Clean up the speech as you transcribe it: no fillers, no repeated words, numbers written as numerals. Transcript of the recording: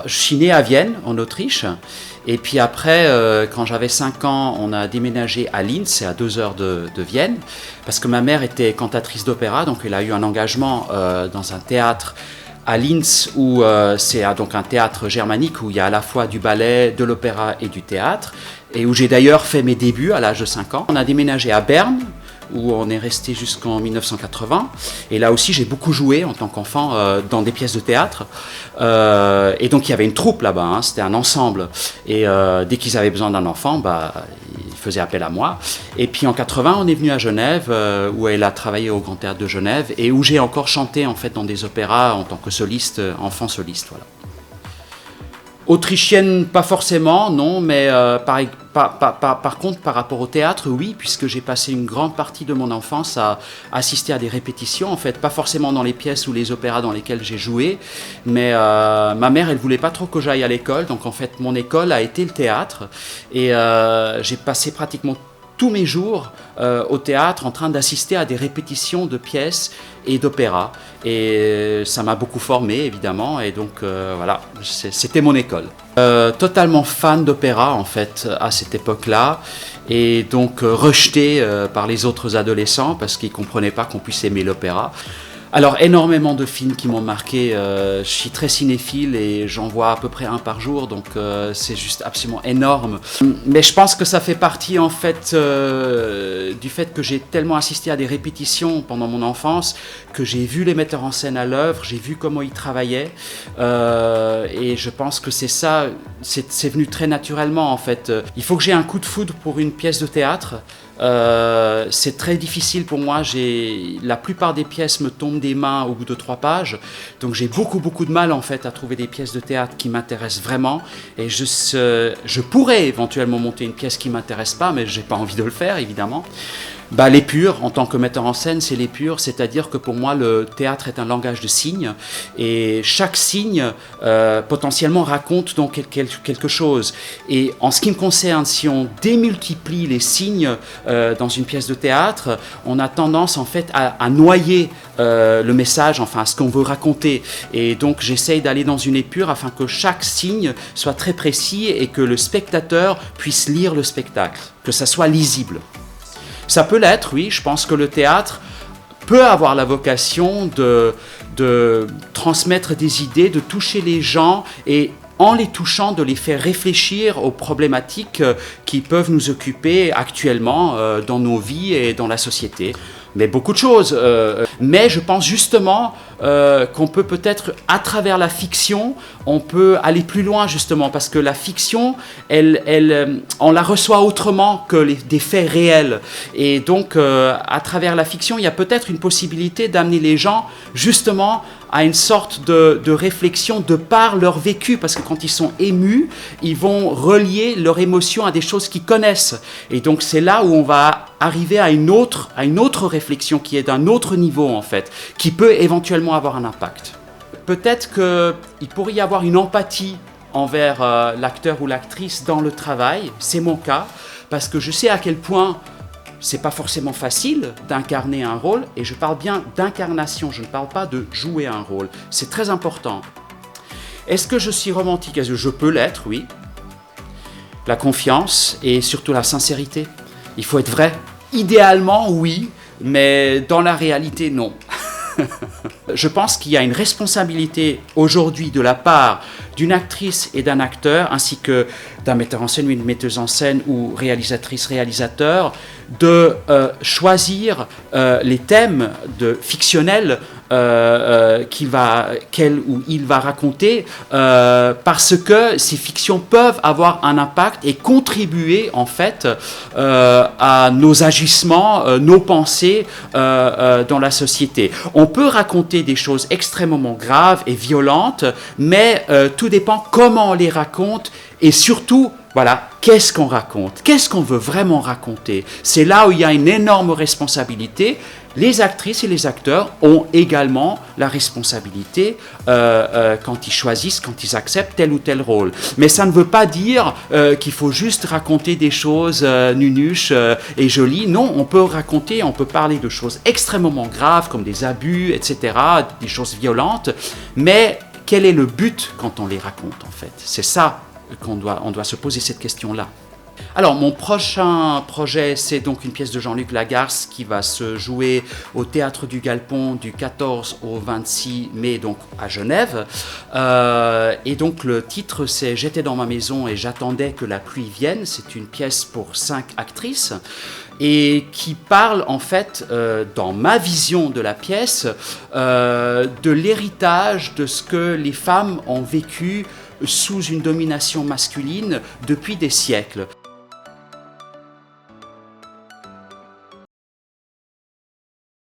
Je suis né à Vienne, en Autriche, et puis après, quand j'avais 5 ans, on a déménagé à Linz, c'est à 2 heures de Vienne, parce que ma mère était cantatrice d'opéra, donc elle a eu un engagement dans un théâtre à Linz, où c'est donc un théâtre germanique, où il y a à la fois du ballet, de l'opéra et du théâtre, et où j'ai d'ailleurs fait mes débuts à l'âge de 5 ans. On a déménagé à Berne, où on est resté jusqu'en 1980. Et là aussi, j'ai beaucoup joué en tant qu'enfant dans des pièces de théâtre. Et donc, il y avait une troupe là-bas, hein, c'était un ensemble. Et dès qu'ils avaient besoin d'un enfant, ils faisaient appel à moi. Et puis en 80, on est venu à Genève, où elle a travaillé au Grand Théâtre de Genève, et où j'ai encore chanté en fait dans des opéras en tant que soliste, enfant soliste. Voilà. Autrichienne, pas forcément, non, mais par contre, par rapport au théâtre, oui, puisque j'ai passé une grande partie de mon enfance à assister à des répétitions, en fait, pas forcément dans les pièces ou les opéras dans lesquels j'ai joué, mais ma mère, elle voulait pas trop que j'aille à l'école, donc en fait, mon école a été le théâtre, et j'ai passé pratiquement tous mes jours au théâtre en train d'assister à des répétitions de pièces et d'opéras. Et ça m'a beaucoup formé, évidemment, et donc voilà, c'était mon école. Totalement fan d'opéra, en fait, à cette époque-là, et donc rejeté par les autres adolescents parce qu'ils ne comprenaient pas qu'on puisse aimer l'opéra. Alors, énormément de films qui m'ont marqué. Je suis très cinéphile et j'en vois à peu près un par jour, donc c'est juste absolument énorme. Mais je pense que ça fait partie, en fait, du fait que j'ai tellement assisté à des répétitions pendant mon enfance, que j'ai vu les metteurs en scène à l'œuvre, j'ai vu comment ils travaillaient, et je pense que c'est ça, c'est venu très naturellement, en fait. Il faut que j'ai un coup de foudre pour une pièce de théâtre. C'est très difficile pour moi, la plupart des pièces me tombent des mains au bout de 3 pages, donc j'ai beaucoup de mal en fait à trouver des pièces de théâtre qui m'intéressent vraiment, et je pourrais éventuellement monter une pièce qui m'intéresse pas, mais j'ai pas envie de le faire évidemment. L'épure, en tant que metteur en scène, c'est l'épure, c'est-à-dire que pour moi le théâtre est un langage de signes, et chaque signe potentiellement raconte donc quelque chose. Et en ce qui me concerne, si on démultiplie les signes dans une pièce de théâtre, on a tendance en fait à noyer le message, enfin à ce qu'on veut raconter. Et donc j'essaye d'aller dans une épure afin que chaque signe soit très précis et que le spectateur puisse lire le spectacle, que ça soit lisible. Ça peut l'être, oui, je pense que le théâtre peut avoir la vocation de transmettre des idées, de toucher les gens et en les touchant, de les faire réfléchir aux problématiques qui peuvent nous occuper actuellement dans nos vies et dans la société. Mais beaucoup de choses. Mais je pense justement qu'on peut peut-être, à travers la fiction, on peut aller plus loin justement, parce que la fiction, on la reçoit autrement que des faits réels. Et donc, à travers la fiction, il y a peut-être une possibilité d'amener les gens justement à une sorte de réflexion de par leur vécu, parce que quand ils sont émus, ils vont relier leur émotion à des choses qu'ils connaissent. Et donc c'est là où on va arriver à une autre réflexion qui est d'un autre niveau en fait, qui peut éventuellement avoir un impact. Peut-être qu'il pourrait y avoir une empathie envers l'acteur ou l'actrice dans le travail, c'est mon cas, parce que je sais à quel point c'est pas forcément facile d'incarner un rôle, et je parle bien d'incarnation, je ne parle pas de jouer un rôle. C'est très important. Est-ce que je suis romantique? Est-ce que je peux l'être? Oui. La confiance et surtout la sincérité. Il faut être vrai. Idéalement, oui, mais dans la réalité, non. Je pense qu'il y a une responsabilité aujourd'hui de la part d'une actrice et d'un acteur, ainsi que d'un metteur en scène ou une metteuse en scène ou réalisatrice-réalisateur, de choisir les thèmes fictionnels qu'elle ou il va raconter, parce que ces fictions peuvent avoir un impact et contribuer en fait à nos agissements, nos pensées dans la société. On peut raconter des choses extrêmement graves et violentes, mais tout dépend comment on les raconte, et surtout, voilà, qu'est-ce qu'on raconte? Qu'est-ce qu'on veut vraiment raconter? C'est là où il y a une énorme responsabilité. Les actrices et les acteurs ont également la responsabilité quand ils choisissent, quand ils acceptent tel ou tel rôle. Mais ça ne veut pas dire qu'il faut juste raconter des choses nunuches et jolies. Non, on peut parler de choses extrêmement graves comme des abus, etc., des choses violentes, mais quel est le but quand on les raconte en fait? C'est ça on doit se poser cette question-là. Alors, mon prochain projet, c'est donc une pièce de Jean-Luc Lagarce qui va se jouer au Théâtre du Galpon du 14 au 26 mai, donc à Genève. Et donc, le titre, c'est « J'étais dans ma maison et j'attendais que la pluie vienne ». C'est une pièce pour 5 actrices et qui parle, en fait, dans ma vision de la pièce, de l'héritage de ce que les femmes ont vécu sous une domination masculine depuis des siècles.